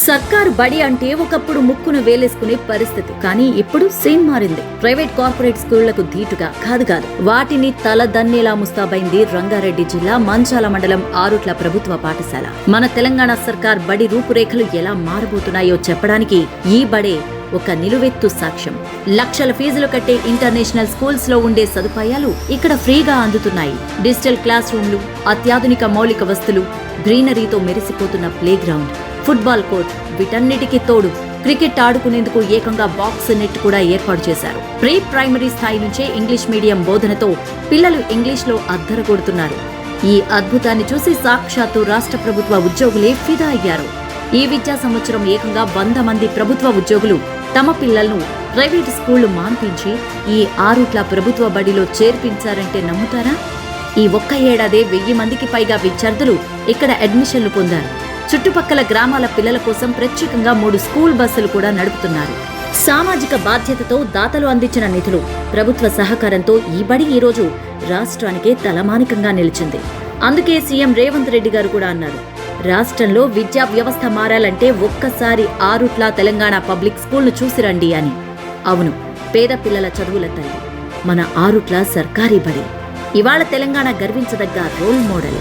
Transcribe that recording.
సర్కారు బడి అంటే ఒకప్పుడు ముక్కును వేలేసుకునే పరిస్థితి. కానీ ఇప్పుడు సీన్ మారింది. ప్రైవేట్ కార్పొరేట్ స్కూళ్లకు ధీటుగా కాదు వాటిని తలదన్నేలా ముస్తాబైంది రంగారెడ్డి జిల్లా మంచాల మండలం ఆరుట్ల ప్రభుత్వ పాఠశాల. మన తెలంగాణ సర్కార్ బడి రూపురేఖలు ఎలా మారబోతున్నాయో చెప్పడానికి ఈ బడే ఒక నిలువెత్తు సాక్ష్యం. లక్షల ఫీజులు కట్టే ఇంటర్నేషనల్ స్కూల్స్ లో ఉండే సదుపాయాలు ఇక్కడ ఫ్రీగా అందుతున్నాయి. డిజిటల్ క్లాస్ రూమ్లు, అత్యాధునిక మౌలిక వస్తువులు, గ్రీనరీతో మెరిసిపోతున్న ప్లే గ్రౌండ్, ఫుట్బాల్ కోర్ట్, వీటన్నిటికీ తోడు క్రికెట్ ఆడుకునేందుకు ఏకంగా బాక్స్ నెట్ కూడా ఏర్పాటు చేశారు. ప్రీ ప్రైమరీ స్థాయి నుంచే ఇంగ్లీష్ మీడియం బోధనతో పిల్లలు ఇంగ్లీష్ లో అద్దరగొడుతున్నారు. ఈ అద్భుతాన్ని చూసి సాక్షాత్తు రాష్ట్ర ప్రభుత్వ ఉద్యోగులే ఫిదా అయ్యారు. ఈ విద్యా సంవత్సరం ఏకంగా 100 మంది ప్రభుత్వ ఉద్యోగులు తమ పిల్లలను ప్రైవేటు స్కూళ్లు మాన్పించి ఈ ఆరుట్ల ప్రభుత్వ బడిలో చేర్పించారంటే నమ్ముతారా? ఈ ఒక్క ఏడాదే 1000 మందికి పైగా విద్యార్థులు ఇక్కడ అడ్మిషన్లు పొందారు. చుట్టుపక్కల గ్రామాల పిల్లల కోసం ప్రత్యేకంగా 3 స్కూల్ బస్సులు కూడా నడుపుతున్నారు. సామాజిక బాధ్యతతో దాతలు అందించిన నిధులు, ప్రభుత్వ సహకారంతో ఈ బడి ఈరోజు రాష్ట్రానికే తలమానికంగా నిలిచింది. అందుకే సీఎం రేవంత్ రెడ్డి గారు కూడా అన్నారు, రాష్ట్రంలో విద్యా వ్యవస్థ మారాలంటే ఒక్కసారి ఆరుట్ల తెలంగాణ పబ్లిక్ స్కూల్ను చూసిరండి అని. అవును, పేద పిల్లల చదువుల తల్లి మన ఆరుట్ల సర్కారీ బడి ఇవాళ తెలంగాణ గర్వించదగ్గ రోల్ మోడల్.